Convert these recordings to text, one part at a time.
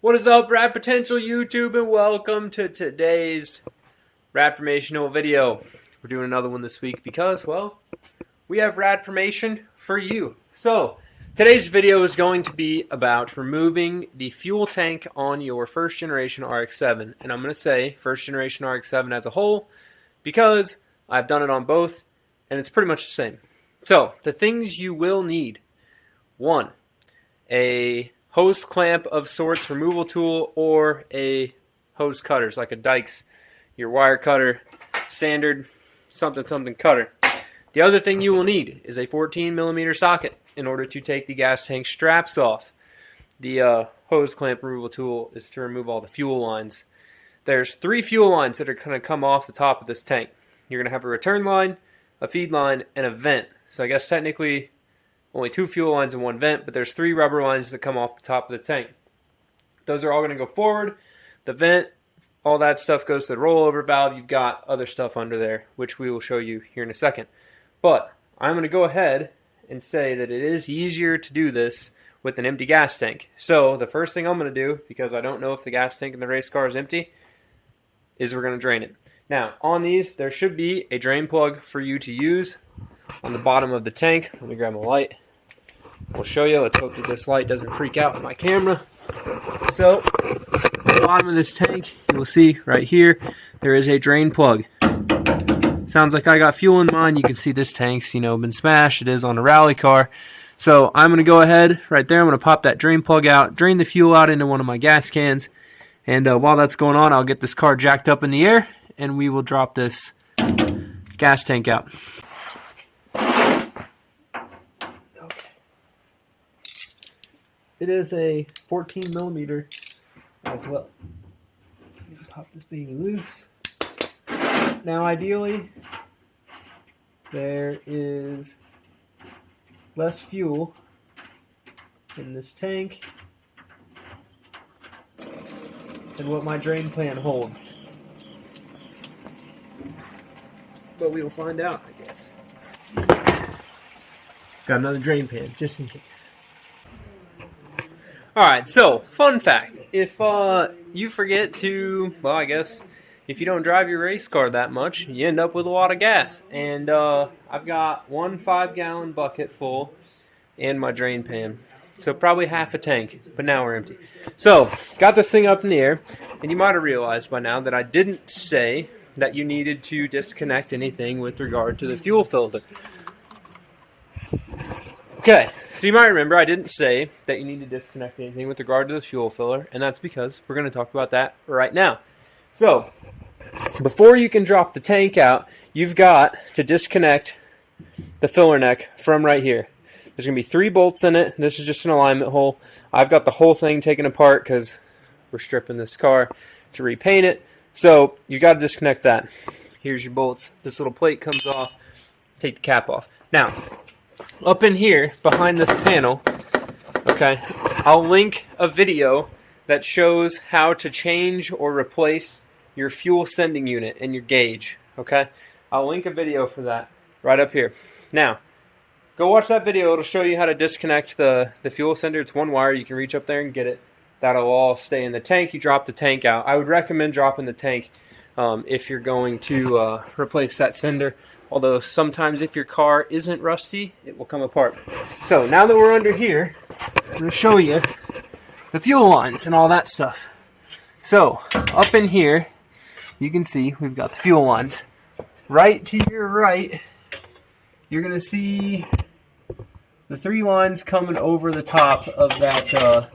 What is up, Rad Potential YouTube, and welcome to today's RADformational video. We're doing another one this week because, well, we have RADformation for you. So, today's video is going to be about removing the fuel tank on your first generation RX7. And I'm going to say first generation RX7 as a whole because I've done it on both and it's pretty much the same. So, the things you will need. 1. A hose clamp of sorts, removal tool, or a hose cutter, like a Dykes, your wire cutter, standard something cutter. The other thing you will need is a 14mm socket in order to take the gas tank straps off. The hose clamp removal tool is to remove all the fuel lines. There's 3 fuel lines that are going to come off the top of this tank. You're going to have a return line, a feed line, and a vent. So I guess technically only 2 fuel lines and 1 vent, but there's 3 rubber lines that come off the top of the tank. Those are all going to go forward. The vent, all that stuff goes to the rollover valve. You've got other stuff under there, which we will show you here in a second. But I'm going to go ahead and say that it is easier to do this with an empty gas tank. So the first thing I'm going to do, because I don't know if the gas tank in the race car is empty, is we're going to drain it. Now, on these, there should be a drain plug for you to use on the bottom of the tank. Let me grab my light. We'll show you. Let's hope that this light doesn't freak out my camera. So, at the bottom of this tank, you will see right here, there is a drain plug. Sounds like I got fuel in mine. You can see this tank's, been smashed. It is on a rally car. So, I'm going to go ahead right there. I'm going to pop that drain plug out, drain the fuel out into one of my gas cans. And while that's going on, I'll get this car jacked up in the air, and we will drop this gas tank out. It is a 14mm as well. Pop this baby loose. Now, ideally, there is less fuel in this tank than what my drain pan holds. But we will find out, I guess. Got another drain pan, just in case. Alright, so, fun fact. If you forget to, well, I guess, if you don't drive your race car that much, you end up with a lot of gas. And I've got one 5-gallon bucket full in my drain pan. So probably half a tank, but now we're empty. So, got this thing up in the air, and you might have realized by now that I didn't say that you needed to disconnect anything with regard to the fuel filter. Okay, so you might remember I didn't say that you need to disconnect anything with regard to the fuel filler, and that's because we're going to talk about that right now. So, before you can drop the tank out, you've got to disconnect the filler neck from right here. There's going to be 3 bolts in it. This is just an alignment hole. I've got the whole thing taken apart because we're stripping this car to repaint it. So, you've got to disconnect that. Here's your bolts. This little plate comes off. Take the cap off. Now, up in here, behind this panel, okay, I'll link a video that shows how to change or replace your fuel sending unit and your gauge, okay? I'll link a video for that right up here. Now, go watch that video. It'll show you how to disconnect the fuel sender. It's one wire. You can reach up there and get it. That'll all stay in the tank. You drop the tank out. I would recommend dropping the tank if you're going to replace that sender. Although sometimes if your car isn't rusty, it will come apart. So now that we're under here, I'm going to show you the fuel lines and all that stuff. So up in here, you can see we've got the fuel lines. Right to your right, you're going to see the 3 lines coming over the top of that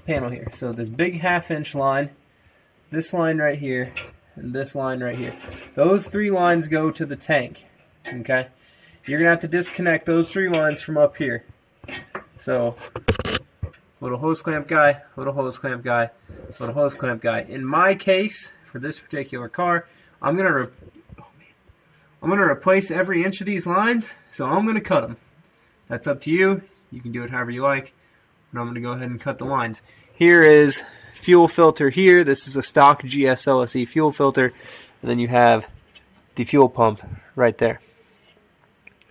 panel here. So this big 1/2-inch line, this line right here, and this line right here. Those 3 lines go to the tank, okay? You're going to have to disconnect those 3 lines from up here. So, little hose clamp guy, little hose clamp guy, little hose clamp guy. In my case, for this particular car, I'm going to replace every inch of these lines, so I'm going to cut them. That's up to you. You can do it however you like, but I'm going to go ahead and cut the lines. Here is fuel filter here. This is a stock GSLSE fuel filter, and then you have the fuel pump right there.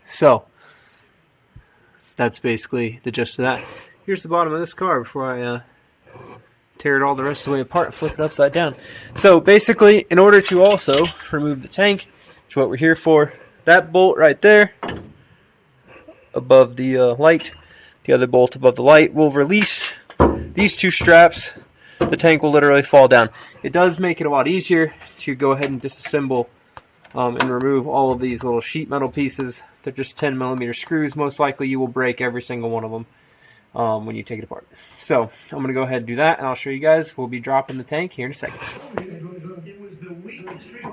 So that's basically the gist of that. Here's the bottom of this car before I tear it all the rest of the way apart and flip it upside down. So basically, in order to also remove the tank, which is what we're here for, that bolt right there above the light, the other bolt above the light will release these two straps. The tank will literally fall down. It does make it a lot easier to go ahead and disassemble and remove all of these little sheet metal pieces. They're just 10mm screws. Most likely you will break every single one of them when you take it apart. So I'm going to go ahead and do that, and I'll show you guys. We'll be dropping the tank here in a second. It was the weakest streak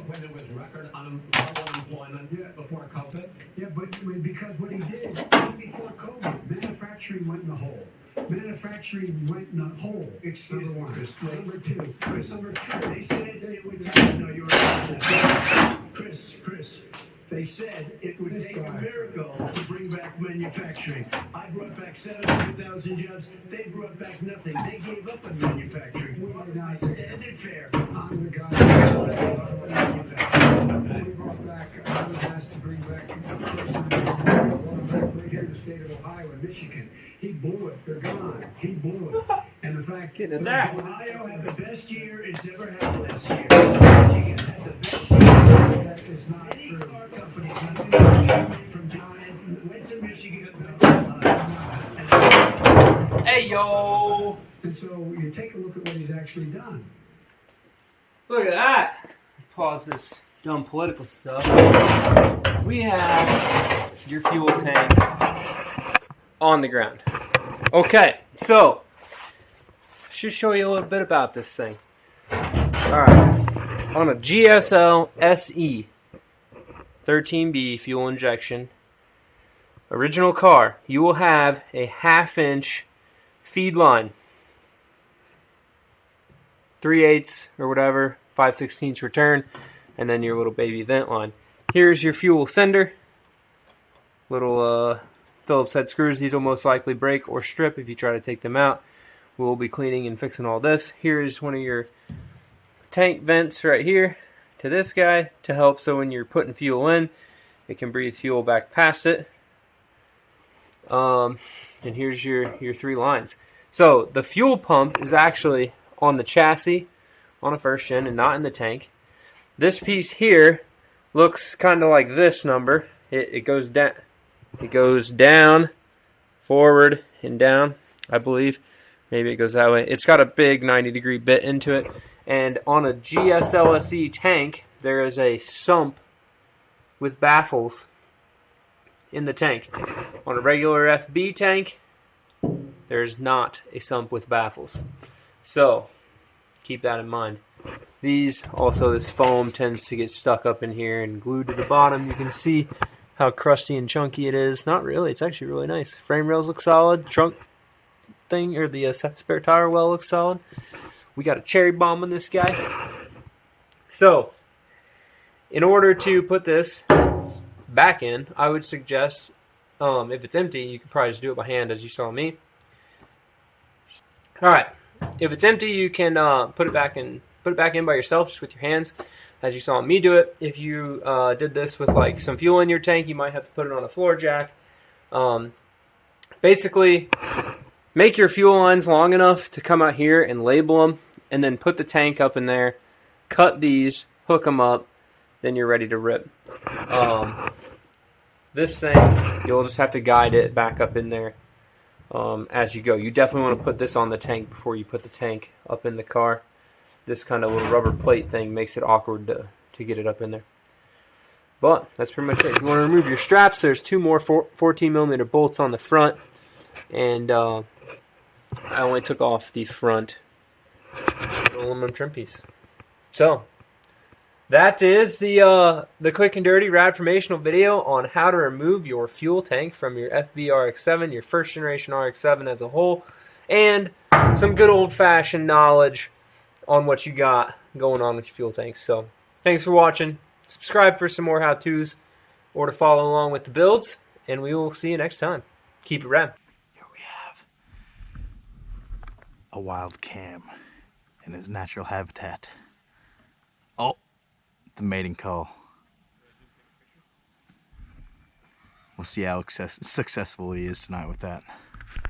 when there was record unemployment before COVID. Yeah, but because what he did before COVID, manufacturing went in the hole. Manufacturing went in the hole. Excuse me, Chris. Number two. Chris, number two. They said it would take. No, you're right. Chris. They said it would take a miracle to bring back manufacturing. I brought back 700,000 jobs. They brought back nothing. They gave up on manufacturing. Standard fare. I'm the guy who brought back, I was asked to bring back right here in the state of Ohio and Michigan. He blew it. They're gone. He blew it. And the fact that Ohio had the best year it's ever had last year. Michigan had the best year. that is not Any true. car companies from China went to Michigan. Hey, yo! And so you take a look at what he's actually done. Look at that! Pause this dumb political stuff. We have your fuel tank on the ground. Okay, so should show you a little bit about this thing. Alright, on a GSL SE 13B fuel injection original car, you will have a 1/2-inch feed line, 3/8 or whatever, 5/16 return, and then your little baby vent line. Here's your fuel sender, little Phillips head screws. These will most likely break or strip if you try to take them out. We'll be cleaning and fixing all this. Here's one of your tank vents right here to this guy to help so when you're putting fuel in, it can breathe fuel back past it. And here's your 3 lines. So the fuel pump is actually on the chassis on a first gen and not in the tank. This piece here looks kind of like this number. It goes down. It goes down, forward, and down, I believe. Maybe it goes that way. It's got a big 90-degree bit into it. And on a GSLSE tank, there is a sump with baffles in the tank. On a regular FB tank, there's not a sump with baffles. So, keep that in mind. This foam tends to get stuck up in here and glued to the bottom. You can see how crusty and chunky it is. Not really. It's actually really nice. Frame rails look solid. Trunk thing, or the spare tire well looks solid. We got a cherry bomb on this guy. So, in order to put this back in, I would suggest, if it's empty, you could probably just do it by hand as you saw me. Alright. If it's empty, you can put it back in by yourself, just with your hands, as you saw me do it. If you did this with like some fuel in your tank, you might have to put it on a floor jack. Basically, make your fuel lines long enough to come out here and label them, and then put the tank up in there, cut these, hook them up, then you're ready to rip. This thing, you'll just have to guide it back up in there as you go. You definitely want to put this on the tank before you put the tank up in the car. This kind of little rubber plate thing makes it awkward to get it up in there. But that's pretty much it. If you want to remove your straps, there's 2 more 14mm bolts on the front. And I only took off the front aluminum trim piece. So, that is the quick and dirty RADformational video on how to remove your fuel tank from your FB RX7, your first generation RX7 as a whole, and some good old-fashioned knowledge on what you got going on with your fuel tanks. So, thanks for watching. Subscribe for some more how-tos or to follow along with the builds, and we will see you next time. Keep it rad. Here we have a wild cam in its natural habitat. Oh, the mating call. We'll see how successful he is tonight with that.